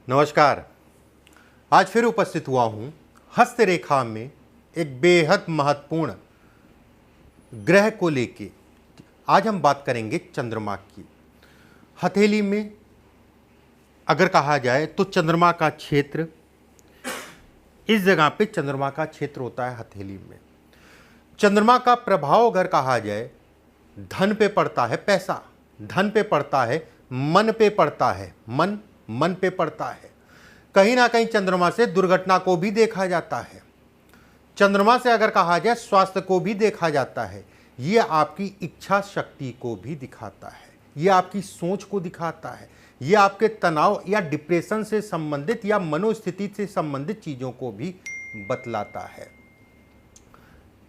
नमस्कार। आज फिर उपस्थित हुआ हूं हस्तरेखा में एक बेहद महत्वपूर्ण ग्रह को लेके। आज हम बात करेंगे चंद्रमा की। हथेली में अगर कहा जाए तो चंद्रमा का क्षेत्र, इस जगह पे चंद्रमा का क्षेत्र होता है हथेली में। चंद्रमा का प्रभाव अगर कहा जाए धन पे पड़ता है, पैसा धन पे पड़ता है, मन पे पड़ता है, मन पे पड़ता है। कहीं ना कहीं चंद्रमा से दुर्घटना को भी देखा जाता है। चंद्रमा से अगर कहा जाए स्वास्थ्य को भी देखा जाता है। ये आपकी इच्छा शक्ति को भी दिखाता है, ये आपकी सोच को दिखाता है, ये आपके तनाव या डिप्रेशन से संबंधित या मनोस्थिति से संबंधित चीज़ों को भी बतलाता है।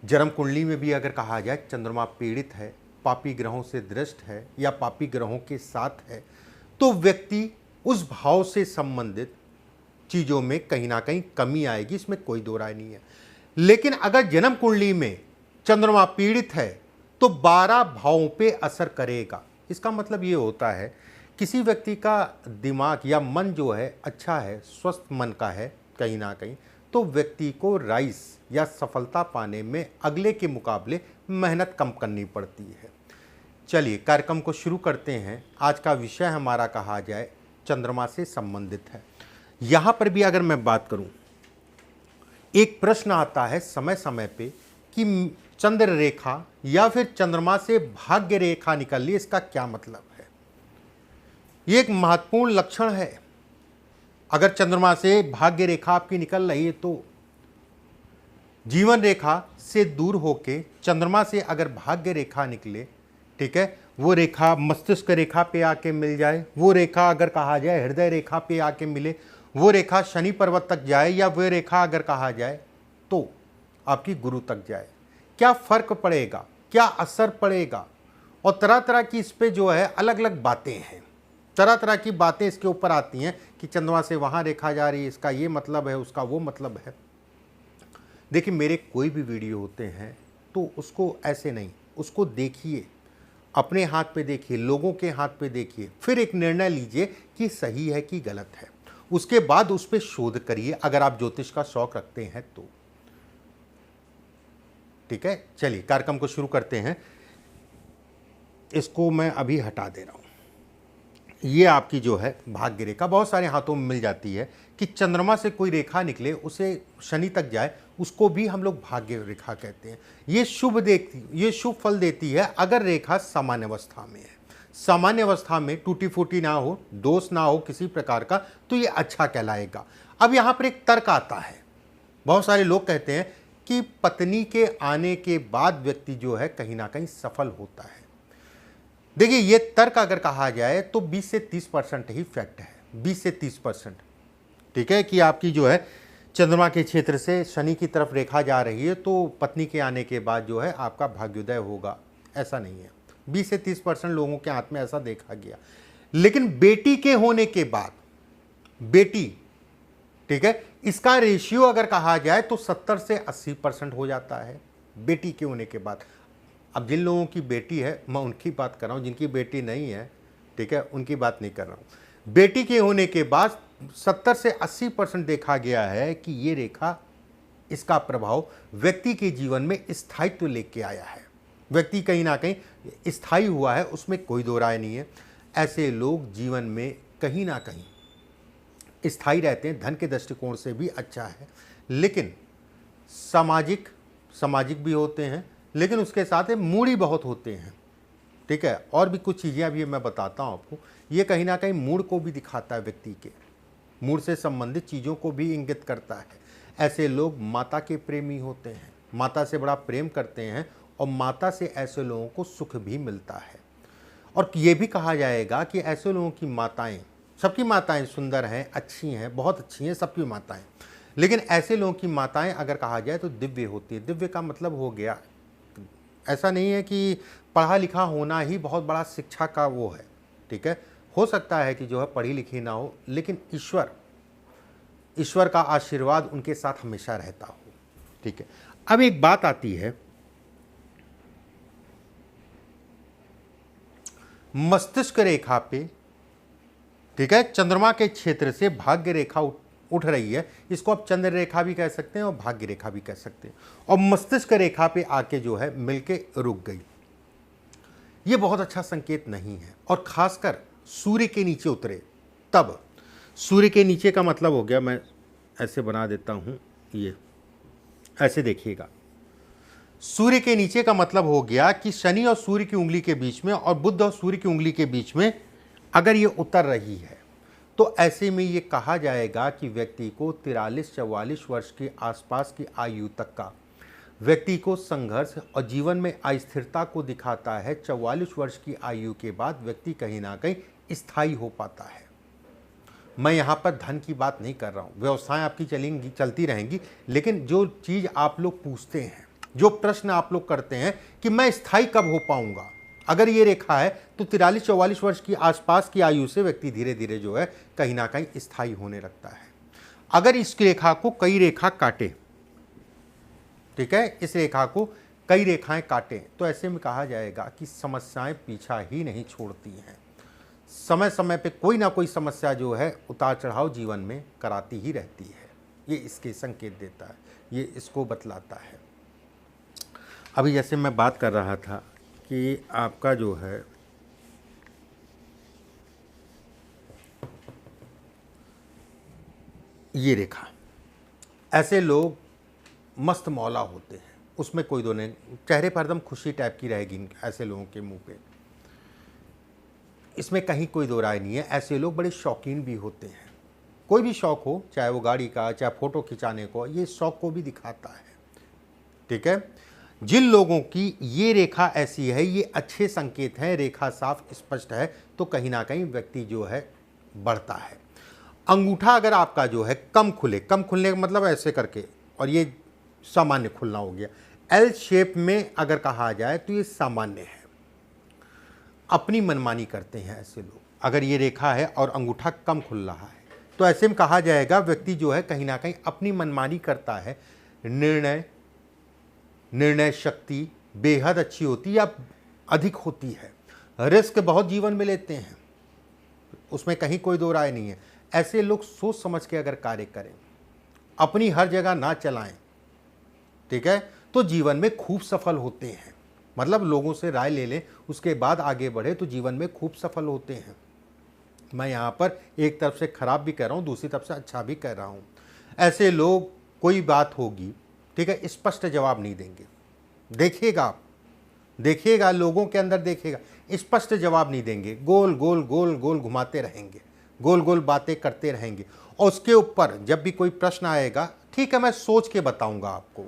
जन्म कुंडली में भी अगर कहा जाए चंद्रमा पीड़ित है, पापी ग्रहों से दृष्ट है या पापी ग्रहों के साथ है, तो व्यक्ति उस भाव से संबंधित चीज़ों में कहीं ना कहीं कमी आएगी, इसमें कोई दो राय नहीं है। लेकिन अगर जन्म कुंडली में चंद्रमा पीड़ित है तो 12 भावों पे असर करेगा। इसका मतलब ये होता है किसी व्यक्ति का दिमाग या मन जो है अच्छा है, स्वस्थ मन का है कहीं ना कहीं, तो व्यक्ति को राइस या सफलता पाने में अगले के मुकाबले मेहनत कम करनी पड़ती है। चलिए कार्यक्रम को शुरू करते हैं। आज का विषय हमारा कहा जाए चंद्रमा से संबंधित है। यहाँ पर भी अगर मैं बात करूँ, एक प्रश्न आता है समय समय पे कि चंद्र रेखा या फिर चंद्रमा से भाग्य रेखा निकल ली, इसका क्या मतलब है। ये एक महत्वपूर्ण लक्षण है। अगर चंद्रमा से भाग्य रेखा आपकी निकल रही है तो जीवन रेखा से दूर होके चंद्रमा से अगर भाग्य रेखा निकले, ठीक है, वो रेखा मस्तिष्क रेखा पे आके मिल जाए, वो रेखा अगर कहा जाए हृदय रेखा पे आके मिले, वो रेखा शनि पर्वत तक जाए, या वो रेखा अगर कहा जाए तो आपकी गुरु तक जाए, क्या फर्क पड़ेगा, क्या असर पड़ेगा। और तरह तरह की इस पे जो है अलग अलग बातें हैं, तरह तरह की बातें इसके ऊपर आती हैं कि चंद्रमा से वहाँ रेखा जा रही है, इसका ये मतलब है, उसका वो मतलब है। देखिए मेरे कोई भी वीडियो होते हैं तो उसको ऐसे नहीं, उसको देखिए, अपने हाथ पे देखिए, लोगों के हाथ पे देखिए, फिर एक निर्णय लीजिए कि सही है कि गलत है। उसके बाद उस पर शोध करिए अगर आप ज्योतिष का शौक रखते हैं तो। ठीक है, चलिए कार्यक्रम को शुरू करते हैं। इसको मैं अभी हटा दे रहा हूं। ये आपकी जो है भाग्य रेखा बहुत सारे हाथों में मिल जाती है कि चंद्रमा से कोई रेखा निकले, उसे शनि तक जाए, उसको भी हम लोग भाग्य रेखा कहते हैं। ये शुभ फल देती है अगर रेखा सामान्य अवस्था में है। सामान्य अवस्था में टूटी फूटी ना हो, दोष ना हो किसी प्रकार का, तो ये अच्छा कहलाएगा। अब यहाँ पर एक तर्क आता है। बहुत सारे लोग कहते हैं कि पत्नी के आने के बाद व्यक्ति जो है कहीं ना कहीं सफल होता है। देखिए ये तर्क अगर कहा जाए तो 20 से 30% ही फैक्ट है, 20 से 30%। ठीक है, कि आपकी जो है चंद्रमा के क्षेत्र से शनि की तरफ रेखा जा रही है तो पत्नी के आने के बाद जो है आपका भाग्योदय होगा, ऐसा नहीं है। 20 से 30% लोगों के हाथ में ऐसा देखा गया। लेकिन बेटी के होने के बाद, बेटी, ठीक है, इसका रेशियो अगर कहा जाए तो 70 से 80% हो जाता है बेटी के होने के बाद। अब जिन लोगों की बेटी है मैं उनकी बात कर रहा हूँ, जिनकी बेटी नहीं है, ठीक है, उनकी बात नहीं कर रहा हूँ। बेटी के होने के बाद 70 से 80% देखा गया है कि ये रेखा, इसका प्रभाव व्यक्ति के जीवन में स्थायित्व लेके आया है। व्यक्ति कहीं ना कहीं स्थायी हुआ है, उसमें कोई दो राय नहीं है। ऐसे लोग जीवन में कहीं ना कहीं स्थायी रहते हैं, धन के दृष्टिकोण से भी अच्छा है। लेकिन सामाजिक भी होते हैं, लेकिन उसके साथ मूडी बहुत होते हैं। ठीक है, और भी कुछ चीज़ें अभी मैं बताता हूँ आपको। ये कहीं ना कहीं मूड को भी दिखाता है, व्यक्ति के मूड से संबंधित चीज़ों को भी इंगित करता है। ऐसे लोग माता के प्रेमी होते हैं, माता से बड़ा प्रेम करते हैं, और माता से ऐसे लोगों को सुख भी मिलता है। और ये भी कहा जाएगा कि ऐसे लोगों की माताएं, सबकी माताएं सुंदर हैं, अच्छी हैं, बहुत अच्छी हैं सबकी माताएं, लेकिन ऐसे लोगों की माताएं अगर कहा जाए तो दिव्य होती है। दिव्य का मतलब हो गया, ऐसा नहीं है कि पढ़ा लिखा होना ही बहुत बड़ा शिक्षा का वो है। ठीक है, हो सकता है कि जो है पढ़ी लिखी ना हो, लेकिन ईश्वर का आशीर्वाद उनके साथ हमेशा रहता हो। ठीक है, अब एक बात आती है, मस्तिष्क रेखा पे ठीक है, चंद्रमा के क्षेत्र से भाग्य रेखा उठ रही है, इसको आप चंद्र रेखा भी कह सकते हैं और भाग्य रेखा भी कह सकते हैं, और मस्तिष्क रेखा पे आके जो है मिलके रुक गई। ये बहुत अच्छा संकेत नहीं है, और खासकर सूर्य के नीचे उतरे तब। सूर्य के नीचे का मतलब हो गया, मैं ऐसे बना देता हूं, ये ऐसे देखिएगा, सूर्य के नीचे का मतलब हो गया कि शनि और सूर्य की उंगली के बीच में और बुध और सूर्य की उंगली के बीच में अगर ये उतर रही है, तो ऐसे में ये कहा जाएगा कि व्यक्ति को 43-44 वर्ष के आसपास की आयु तक का व्यक्ति को संघर्ष और जीवन में अस्थिरता को दिखाता है। 44 वर्ष की आयु के बाद व्यक्ति कहीं ना कहीं स्थायी हो पाता है। मैं यहाँ पर धन की बात नहीं कर रहा हूँ, व्यवस्थाएं आपकी चलती रहेंगी, लेकिन जो चीज़ आप लोग पूछते हैं, जो प्रश्न आप लोग करते हैं कि मैं स्थायी कब हो पाऊंगा, अगर ये रेखा है तो 43-44 वर्ष की आसपास की आयु से व्यक्ति धीरे धीरे जो है कहीं ना कहीं स्थायी होने लगता है। अगर इस रेखा को कई रेखा काटे, ठीक है, इस रेखा को कई रेखाएं काटें, तो ऐसे में कहा जाएगा कि समस्याएं पीछा ही नहीं छोड़ती हैं। समय समय पे कोई ना कोई समस्या जो है उतार चढ़ाव जीवन में कराती ही रहती है। ये इसके संकेत देता है, ये इसको बतलाता है। अभी जैसे मैं बात कर रहा था कि आपका जो है ये रेखा, ऐसे लोग मस्त मौला होते हैं, उसमें कोई दो नहीं, चेहरे पर एकदम खुशी टाइप की रहेगी ऐसे लोगों के मुंह पे, इसमें कहीं कोई दो राय नहीं है। ऐसे लोग बड़े शौकीन भी होते हैं, कोई भी शौक हो, चाहे वो गाड़ी का, चाहे फोटो खिंचाने को, ये शौक को भी दिखाता है। ठीक है, जिन लोगों की ये रेखा ऐसी है, ये अच्छे संकेत हैं, रेखा साफ स्पष्ट है, तो कहीं ना कहीं व्यक्ति जो है बढ़ता है। अंगूठा अगर आपका जो है कम खुले, कम खुलने का मतलब ऐसे करके, और ये सामान्य खुलना हो गया, एल शेप में अगर कहा जाए तो ये सामान्य है। अपनी मनमानी करते हैं ऐसे लोग, अगर ये रेखा है और अंगूठा कम खुल रहा है, तो ऐसे में कहा जाएगा व्यक्ति जो है कहीं ना कहीं अपनी मनमानी करता है। निर्णय शक्ति बेहद अच्छी होती है या अधिक होती है। रिस्क बहुत जीवन में लेते हैं, उसमें कहीं कोई दो राय नहीं है। ऐसे लोग सोच समझ के अगर कार्य करें, अपनी हर जगह ना चलाएं, ठीक है, तो जीवन में खूब सफल होते हैं। मतलब लोगों से राय ले लें, उसके बाद आगे बढ़े तो जीवन में खूब सफल होते हैं। मैं यहाँ पर एक तरफ से खराब भी कह रहा हूँ, दूसरी तरफ से अच्छा भी कह रहा हूँ। ऐसे लोग कोई बात होगी, ठीक है, स्पष्ट जवाब नहीं देंगे। देखिएगा आप, देखिएगा लोगों के अंदर, देखिएगा स्पष्ट जवाब नहीं देंगे, गोल गोल गोल गोल घुमाते रहेंगे, गोल गोल बातें करते रहेंगे। और उसके ऊपर जब भी कोई प्रश्न आएगा, ठीक है मैं सोच के बताऊंगा आपको,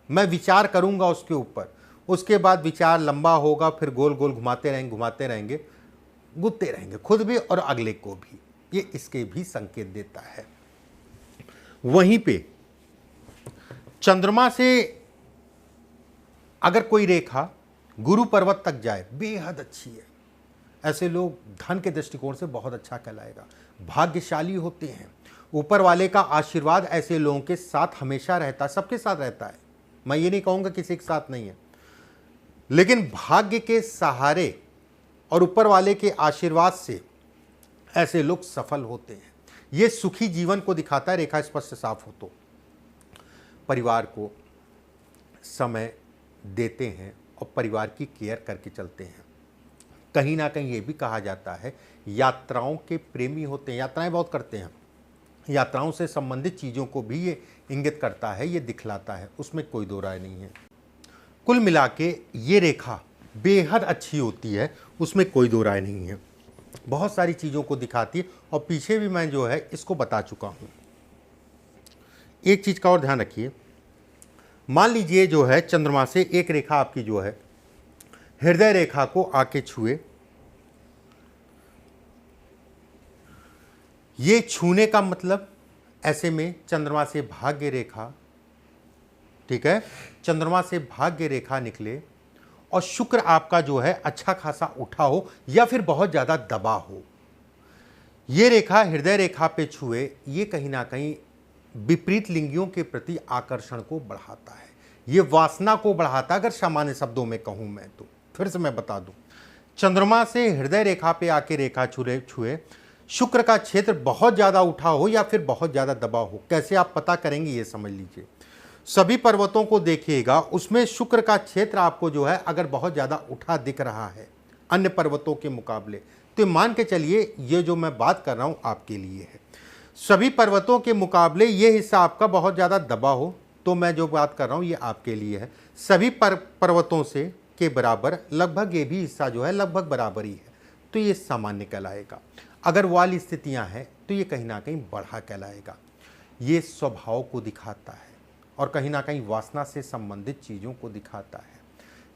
मैं विचार करूंगा उसके ऊपर, उसके बाद विचार लंबा होगा, फिर गोल गोल घुमाते रहेंगे, गुत्ते रहेंगे खुद भी और अगले को भी। ये इसके भी संकेत देता है। वहीं पे चंद्रमा से अगर कोई रेखा गुरु पर्वत तक जाए, बेहद अच्छी है। ऐसे लोग धन के दृष्टिकोण से बहुत अच्छा कहलाएगा, भाग्यशाली होते हैं। ऊपर वाले का आशीर्वाद ऐसे लोगों के साथ हमेशा रहता है, सबके साथ रहता है। मैं ये नहीं कहूँगा किसी के साथ नहीं है, लेकिन भाग्य के सहारे और ऊपर वाले के आशीर्वाद से ऐसे लोग सफल होते हैं। ये सुखी जीवन को दिखाता है, रेखा स्पष्ट साफ हो तो। परिवार को समय देते हैं और परिवार की केयर करके चलते हैं। कहीं ना कहीं ये भी कहा जाता है यात्राओं के प्रेमी होते हैं, यात्राएं बहुत करते हैं, यात्राओं से संबंधित चीज़ों को भी ये इंगित करता है, ये दिखलाता है, उसमें कोई दो राय नहीं है। कुल मिला के ये रेखा बेहद अच्छी होती है, उसमें कोई दो राय नहीं है। बहुत सारी चीज़ों को दिखाती है, और पीछे भी मैं जो है इसको बता चुका हूँ। एक चीज़ का और ध्यान रखिए, मान लीजिए जो है चंद्रमा से एक रेखा आपकी जो है हृदय रेखा को आके छुए, ये छूने का मतलब ऐसे में चंद्रमा से भाग्य रेखा, ठीक है, चंद्रमा से भाग्य रेखा निकले और शुक्र आपका जो है अच्छा खासा उठा हो या फिर बहुत ज़्यादा दबा हो, ये रेखा हृदय रेखा पे छुए, ये कहीं ना कहीं विपरीत लिंगियों के प्रति आकर्षण को बढ़ाता है, ये वासना को बढ़ाता है। अगर सामान्य शब्दों में कहूँ मैं तो, फिर से मैं बता दूं, चंद्रमा से हृदय रेखा पे आके रेखा छुए, शुक्र का क्षेत्र बहुत ज़्यादा उठा हो या फिर बहुत ज़्यादा दबा हो। कैसे आप पता करेंगे ये समझ लीजिए। सभी पर्वतों को देखिएगा, उसमें शुक्र का क्षेत्र आपको जो है अगर बहुत ज़्यादा उठा दिख रहा है अन्य पर्वतों के मुकाबले, तो मान के चलिए ये जो मैं बात कर रहा हूँ आपके लिए है। सभी पर्वतों के मुकाबले ये हिस्सा आपका बहुत ज़्यादा दबा हो, तो मैं जो बात कर रहा हूँ ये आपके लिए है। सभी पर्वतों से के बराबर लगभग ये भी हिस्सा जो है लगभग बराबर ही है, तो ये सामान्य कहलाएगा। अगर वाली स्थितियाँ हैं तो ये कहीं ना कहीं बढ़ा कहलाएगा। ये स्वभाव को दिखाता है और कहीं ना कहीं वासना से संबंधित चीज़ों को दिखाता है।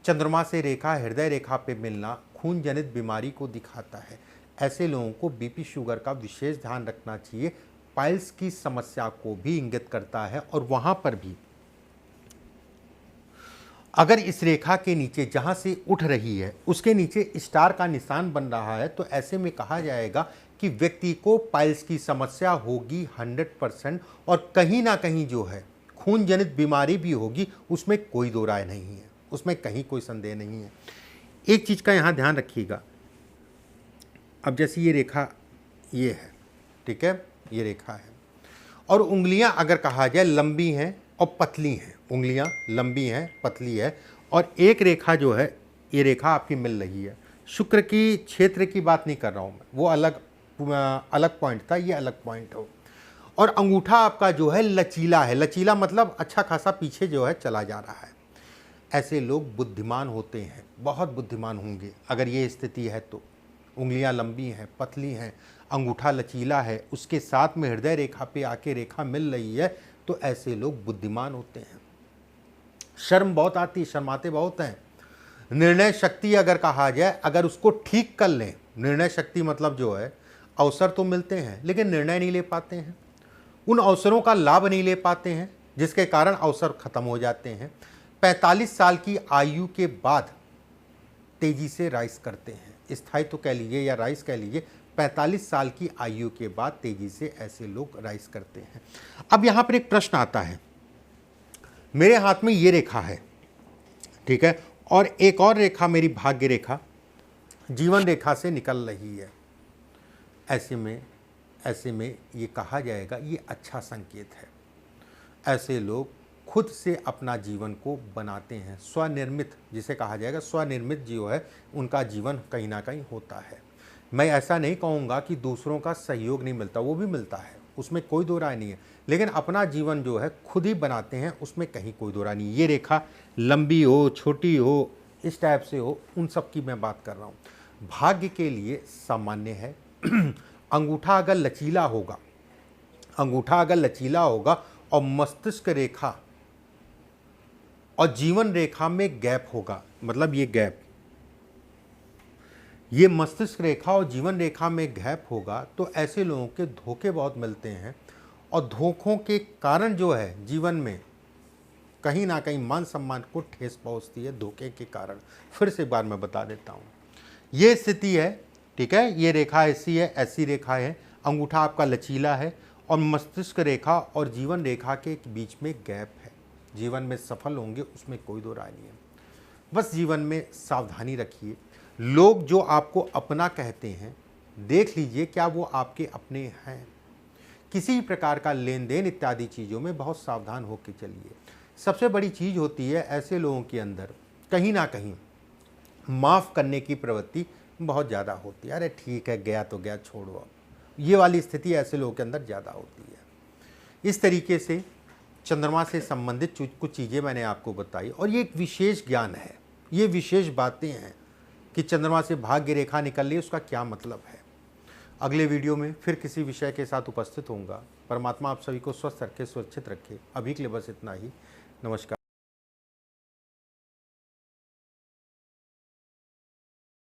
चंद्रमा से रेखा हृदय रेखा पे मिलना खून जनित बीमारी को दिखाता है। ऐसे लोगों को बीपी शुगर का विशेष ध्यान रखना चाहिए। पाइल्स की समस्या को भी इंगित करता है और वहाँ पर भी अगर इस रेखा के नीचे जहाँ से उठ रही है उसके नीचे स्टार का निशान बन रहा है, तो ऐसे में कहा जाएगा कि व्यक्ति को पाइल्स की समस्या होगी 100%, और कहीं ना कहीं जो है खून जनित बीमारी भी होगी, उसमें कोई दो राय नहीं है, उसमें कहीं कोई संदेह नहीं है। एक चीज़ का यहाँ ध्यान रखिएगा। अब जैसे ये रेखा ये है, ठीक है, ये रेखा है और उंगलियां अगर कहा जाए लंबी हैं और पतली हैं, उंगलियां लंबी हैं पतली है, और एक रेखा जो है ये रेखा आपकी मिल रही है। शुक्र की क्षेत्र की बात नहीं कर रहा हूँ मैं, वो अलग पॉइंट था, ये अलग पॉइंट हो। और अंगूठा आपका जो है लचीला है, लचीला मतलब अच्छा खासा पीछे जो है चला जा रहा है। ऐसे लोग बुद्धिमान होते हैं, बहुत बुद्धिमान होंगे अगर ये स्थिति है तो। उंगलियां लंबी हैं पतली हैं, अंगूठा लचीला है, उसके साथ में हृदय रेखा पे आके रेखा मिल रही है, तो ऐसे लोग बुद्धिमान होते हैं। शर्म बहुत आती, शर्माते बहुत हैं। निर्णय शक्ति अगर कहा जाए, अगर उसको ठीक कर लें, निर्णय शक्ति मतलब जो है अवसर तो मिलते हैं लेकिन निर्णय नहीं ले पाते हैं, उन अवसरों का लाभ नहीं ले पाते हैं, जिसके कारण अवसर खत्म हो जाते हैं। 45 साल की आयु के बाद तेजी से राइज करते हैं, स्थायित्व तो कह लीजिए या राइज कह लीजिए। 45 साल की आयु के बाद तेजी से ऐसे लोग राइज करते हैं। अब यहाँ पर एक प्रश्न आता है, मेरे हाथ में ये रेखा है, ठीक है, और एक और रेखा मेरी भाग्य रेखा जीवन रेखा से निकल रही है। ऐसे में ये कहा जाएगा ये अच्छा संकेत है। ऐसे लोग खुद से अपना जीवन को बनाते हैं, स्वनिर्मित जिसे कहा जाएगा, स्वनिर्मित जो है उनका जीवन कहीं ना कहीं होता है। मैं ऐसा नहीं कहूँगा कि दूसरों का सहयोग नहीं मिलता, वो भी मिलता है, उसमें कोई दो राय नहीं है, लेकिन अपना जीवन जो है खुद ही बनाते हैं, उसमें कहीं कोई दो राय नहीं। ये रेखा लंबी हो छोटी हो इस टाइप से हो, उन सब की मैं बात कर रहा हूँ। भाग्य के लिए सामान्य है। अंगूठा अगर लचीला होगा, अंगूठा अगर लचीला होगा और मस्तिष्क रेखा और जीवन रेखा में गैप होगा, मतलब ये गैप, ये मस्तिष्क रेखा और जीवन रेखा में गैप होगा, तो ऐसे लोगों के धोखे बहुत मिलते हैं और धोखों के कारण जो है जीवन में कहीं ना कहीं मान सम्मान को ठेस पहुंचती है धोखे के कारण। फिर से एक बार मैं बता देता हूँ, ये स्थिति है, ठीक है, ये रेखा ऐसी है, ऐसी रेखा है, अंगूठा आपका लचीला है और मस्तिष्क रेखा और जीवन रेखा के बीच में गैप है। जीवन में सफल होंगे, उसमें कोई दो राय नहीं है। बस जीवन में सावधानी रखिए। लोग जो आपको अपना कहते हैं, देख लीजिए क्या वो आपके अपने हैं। किसी प्रकार का लेन देन इत्यादि चीज़ों में बहुत सावधान होकर चलिए। सबसे बड़ी चीज़ होती है ऐसे लोगों के अंदर कहीं ना कहीं माफ़ करने की प्रवृत्ति बहुत ज़्यादा होती है। अरे ठीक है, गया तो गया, छोड़ो अब, ये वाली स्थिति ऐसे लोगों के अंदर ज़्यादा होती है। इस तरीके से चंद्रमा से संबंधित कुछ चीज़ें मैंने आपको बताई और ये एक विशेष ज्ञान है, ये विशेष बातें हैं कि चंद्रमा से भाग्य रेखा निकल रही है, उसका क्या मतलब है। अगले वीडियो में फिर किसी विषय के साथ उपस्थित होऊंगा। परमात्मा आप सभी को स्वस्थ रखे, सुरक्षित रखे। अभी के लिए बस इतना ही। नमस्कार।